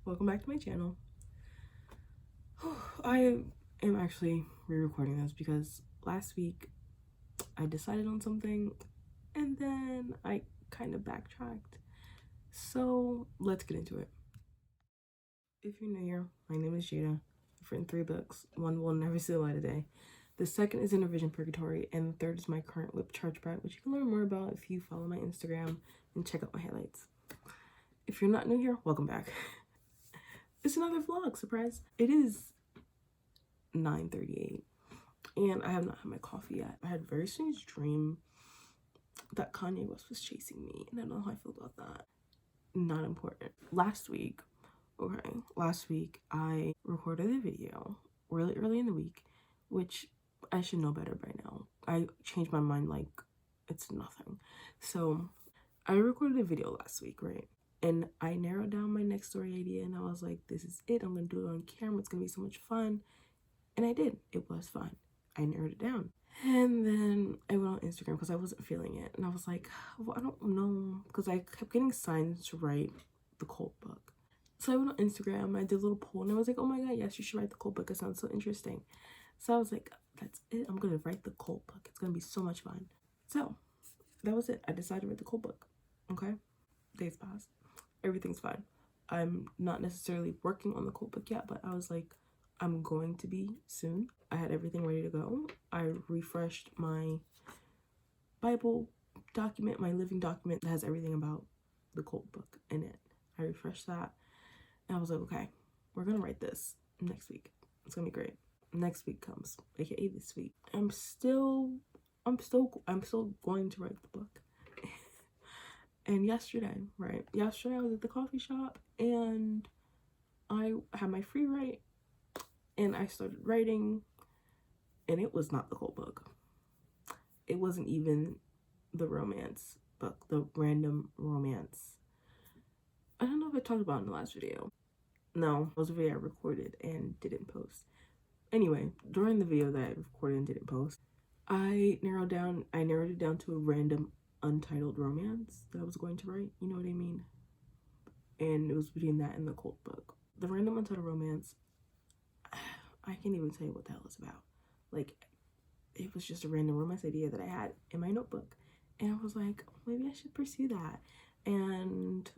Welcome back to my channel. I am actually re-recording this because last week I decided on something and then I kind of backtracked. So let's get into it. If you're new here, my name is Jada. I've written 3 books. One will never see the light of day. The second is Intervision Purgatory, and the third is my current whip, Charge Bright, which you can learn more about if you follow my Instagram and check out my highlights. If you're not new here, welcome back. It's another vlog, surprise. It is 9:38 and I have not had my coffee yet. I had a very strange dream that Kanye West was chasing me, and I don't know how I feel about that. Not important. Last week I recorded a video really early in the week, which I should know better by now. I changed my mind like it's nothing. So I recorded a video last week, right? And I narrowed down my next story idea, and I was like, this is it. I'm gonna do it on camera. It's gonna be so much fun. And I did. It was fun. I narrowed it down. And then I went on Instagram because I wasn't feeling it. And I was like, well, I don't know. Because I kept getting signs to write the cult book. So I went on Instagram. I did a little poll. And I was like, oh my God, yes, you should write the cult book. It sounds so interesting. So I was like, that's it. I'm going to write the cult book. It's going to be so much fun. So that was it. I decided to write the cult book. Okay? Days passed. Everything's fine. I'm not necessarily working on the cult book yet, but I was like, I'm going to be soon. I had everything ready to go. I refreshed my Bible document, my living document that has everything about the cult book in it. I refreshed that and I was like, okay, we're gonna write this next week. It's gonna be great. Next week comes, aka this week. I'm still going to write the book. And yesterday I was at the coffee shop and I had my free write and I started writing, and it was not the whole book. It wasn't even the romance book, the random romance. I don't know if I talked about it in the last video. No, it was a video I recorded and didn't post. Anyway, during the video that I recorded and didn't post, I narrowed it down to a random untitled romance that I was going to write, you know what I mean? And it was between that and the cult book. The random untitled romance, I can't even tell you what the hell it's about. Like, it was just a random romance idea that I had in my notebook. And I was like, oh, maybe I should pursue that. And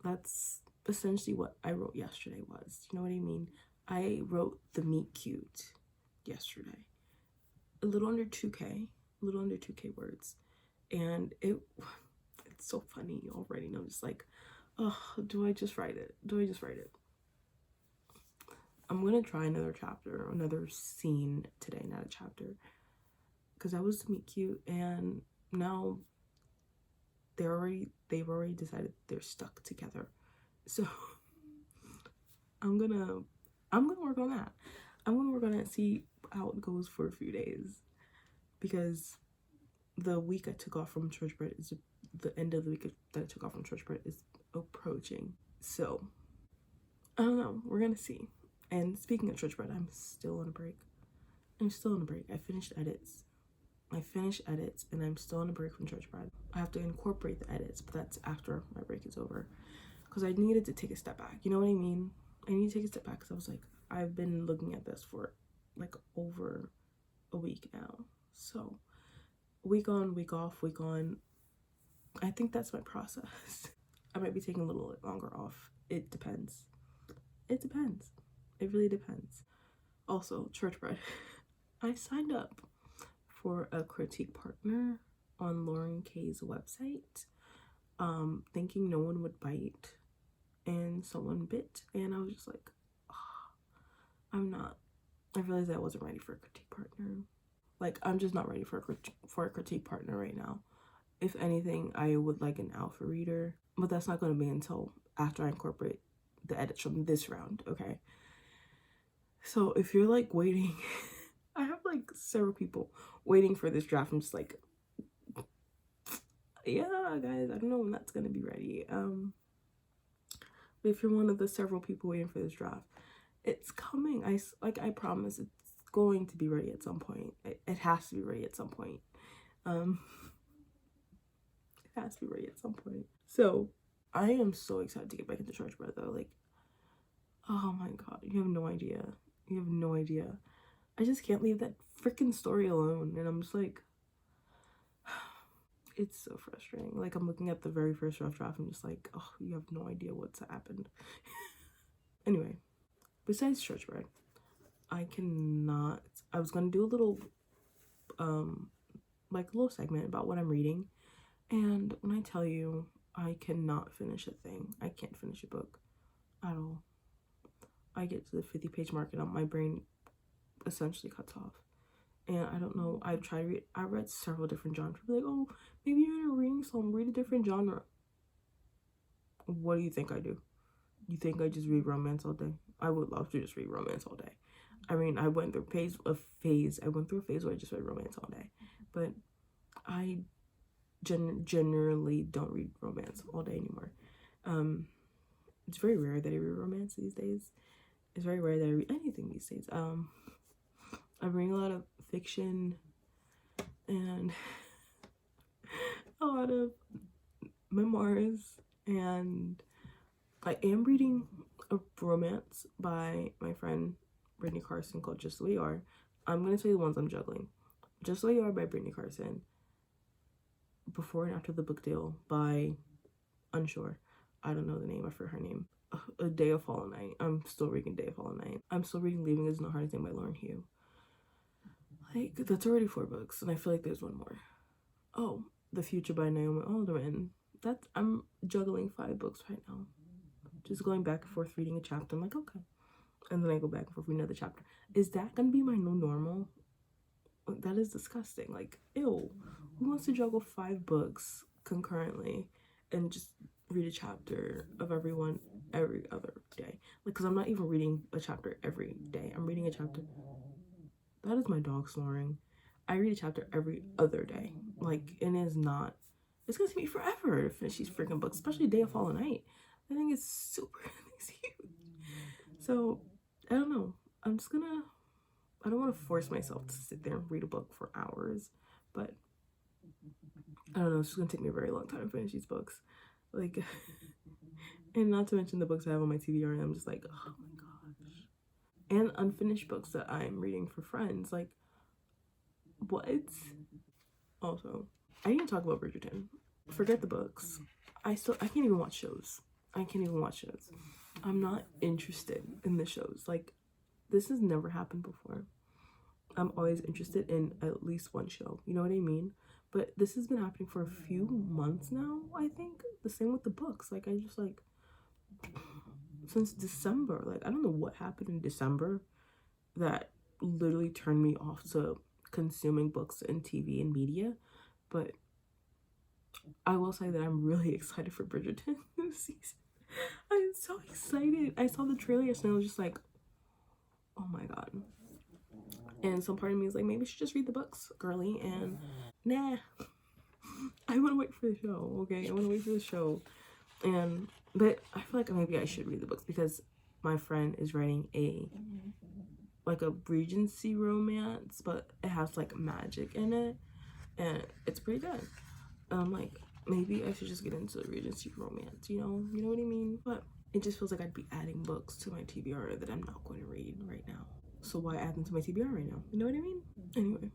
that's essentially what I wrote yesterday was. You know what I mean? I wrote the meet cute yesterday. A little under 2K words. And it's so funny already. And I'm just like, oh, do I just write it? I'm gonna try another chapter, another scene today, not a chapter. Because I was to meet cute, and now they've already decided they're stuck together. So I'm gonna work on that. I'm gonna work on it and see how it goes for a few days, because the week I took off from Church Bread is the end of the week that I took off from Church Bread is approaching. So I don't know. We're gonna see. And speaking of Church Bread, I'm still on a break. I finished edits and I'm still on a break from Church Bread. I have to incorporate the edits, but that's after my break is over, because I needed to take a step back. You know what I mean? I need to take a step back because I was like, I've been looking at this for like over a week now. So week on, week off, week on. I think that's my process. I might be taking a little longer off. It depends. It really depends. Also, Church Bread. I signed up for a critique partner on Lauren K's website, thinking no one would bite, and someone bit, and I was just like, oh, I'm not. I realized I wasn't ready for a critique partner. Like, I'm just not ready for a critique partner right now. If anything, I would like an alpha reader, but that's not going to be until after I incorporate the edits from this round, okay? So if you're like waiting, I have like several people waiting for this draft. I'm just like, yeah, guys, I don't know when that's gonna be ready. But if you're one of the several people waiting for this draft, it's coming. I promise it's going to be ready at some point. It has to be ready at some point. It has to be ready at some point. So I am so excited to get back into Church Bread though. Like, Oh my god, you have no idea. You have no idea. I just can't leave that freaking story alone. And I'm just like, it's so frustrating. Like, I'm looking at the very first rough draft. I'm just like, oh, you have no idea what's happened. Anyway, besides Church Bride, I was gonna do a little, like a little segment about what I'm reading. And when I tell you, I cannot finish a thing. I can't finish a book at all. I get to the 50-page mark and my brain essentially cuts off. And I don't know, I read several different genres. Like, oh, maybe you're in a reading slump, read a different genre. What do you think I do? You think I just read romance all day? I would love to just read romance all day. I mean, I went through a phase where I just read romance all day. But I generally don't read romance all day anymore. It's very rare that I read romance these days. It's very rare that I read anything these days. I'm reading a lot of fiction and a lot of memoirs, and I am reading a romance by my friend Brittany Carson called Just the Way You Are. I'm gonna tell you the ones I'm juggling. Just the Way You Are by Brittany Carson. Before and After the Book Deal by Unsure. I don't know the name. I forgot her name. A Day of Fallen Night. I'm still reading Day of Fallen Night. I'm still reading Leaving Isn't the Hardest Thing by Lauren Hugh. Like, that's already 4 books, and I feel like there's one more. Oh, The Future by Naomi Alderman. I'm juggling 5 books right now. Just going back and forth reading a chapter. I'm like, okay. And then I go back and forth reading another chapter. Is that gonna be my new normal? That is disgusting. Like, ew. Who wants to juggle 5 books concurrently and just read a chapter of every other day? Like, because I'm not even reading a chapter every day. I'm reading a chapter. That is my dog snoring. I read a chapter every other day. Like, it's gonna take me forever to finish these freaking books, especially Day of Fallen Night. I think it's super huge. So, I don't know. I don't want to force myself to sit there and read a book for hours, but I don't know, it's just gonna take me a very long time to finish these books. Like, and not to mention the books I have on my TBR, and I'm just like, oh my gosh. And unfinished books that I'm reading for friends. Like, what? Also, I need to talk about Bridgerton. Forget the books. I can't even watch shows. I'm not interested in the shows. Like, this has never happened before. I'm always interested in at least one show. You know what I mean? But this has been happening for a few months now, I think. The same with the books. Like, I just, like, since December. Like, I don't know what happened in December that literally turned me off to consuming books and TV and media. But I will say that I'm really excited for Bridgerton this season. I'm so excited. I saw the trailer yesterday and I was just like, oh my god. And some part of me is like, maybe you should just read the books, girly. And nah, I want to wait for the show. Okay, I want to wait for the show. But I feel like maybe I should read the books because my friend is writing a Regency romance, but it has like magic in it, and it's pretty good. Like, maybe I should just get into the Regency romance. You know what I mean? But it just feels like I'd be adding books to my TBR that I'm not going to read right now. So why add them to my TBR right now? You know what I mean? Anyway,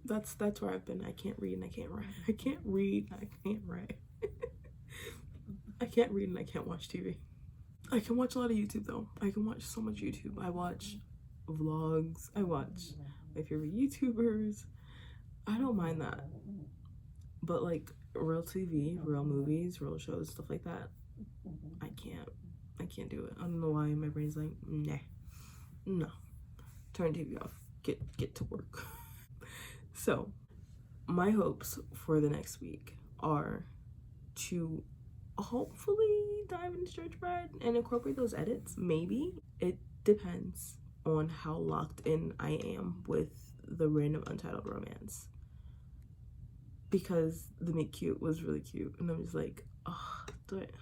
that's where I've been. I can't read and I can't write. I can't read and I can't write. I can't read and I can't watch TV. I can watch a lot of YouTube though. I can watch so much YouTube. I watch vlogs. I watch my favorite YouTubers. I don't mind that. But like real TV, real movies, real shows, stuff like that, I can't do it. I don't know why my brain's like, nah, no. Turn TV off. Get to work. So, my hopes for the next week are to hopefully dive into Church Bride and incorporate those edits. Maybe. It depends on how locked in I am with the random untitled romance. Because the meet cute was really cute. And I'm just like, oh, do it.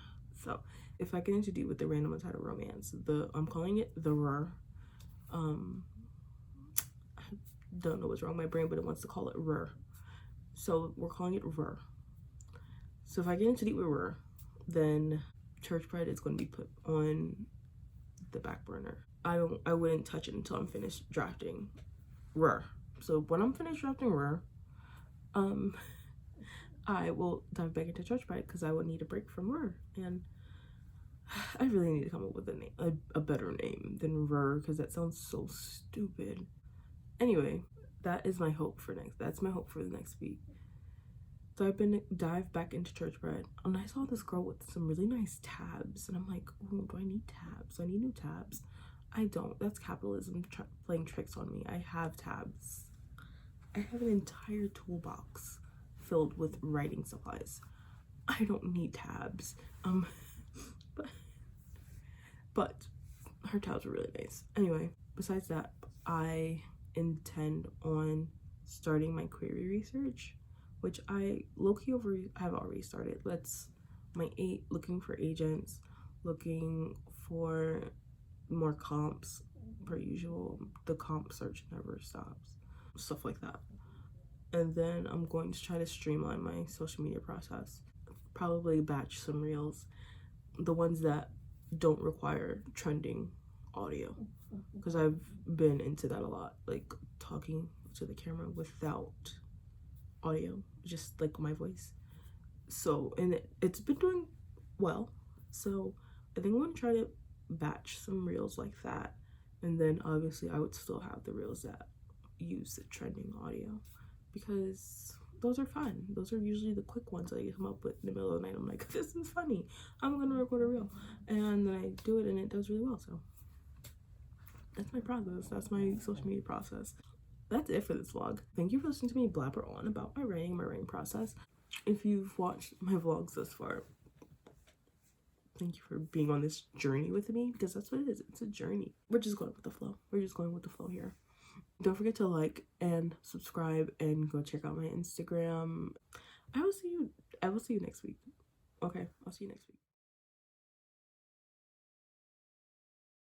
So, if I get into deep with the random untitled romance, I'm calling it the RUR. I don't know what's wrong with my brain, but it wants to call it RUR. So we're calling it RUR. So if I get into deep with RUR, then Church Bride is going to be put on the back burner. I wouldn't touch it until I'm finished drafting Rur. So when I'm finished drafting Rur, I will dive back into Church Bride because I would need a break from Rur, and I really need to come up with a name, a better name than Rur, because that sounds so stupid. Anyway, that's my hope for the next week. So I've been dive back into Church Bride, and I saw this girl with some really nice tabs, and I'm like, oh, do I need tabs? I need new tabs. I don't. That's capitalism playing tricks on me. I have tabs. I have an entire toolbox filled with writing supplies. I don't need tabs. But her tabs are really nice. Anyway, besides that, I intend on starting my query research, which I low-key have already started. Looking for agents, looking for more comps per usual. The comp search never stops. Stuff like that. And then I'm going to try to streamline my social media process. Probably batch some reels, the ones that don't require trending audio, because I've been into that a lot, like talking to the camera without audio, just like my voice. So, and it's been doing well, so I think I'm gonna try to batch some reels like that, and then obviously I would still have the reels that use the trending audio, because those are fun. Those are usually the quick ones that I come up with in the middle of the night. I'm like, this is funny, I'm gonna record a reel, and then I do it and it does really well. So that's my process. That's my social media process. That's it for this vlog. Thank you for listening to me blabber on about my writing process. If you've watched my vlogs thus far, thank you for being on this journey with me, because that's what it is. It's a journey. We're just going with the flow. We're just going with the flow here. Don't forget to like and subscribe and go check out my Instagram. I will see you next week. Okay, I'll see you next week.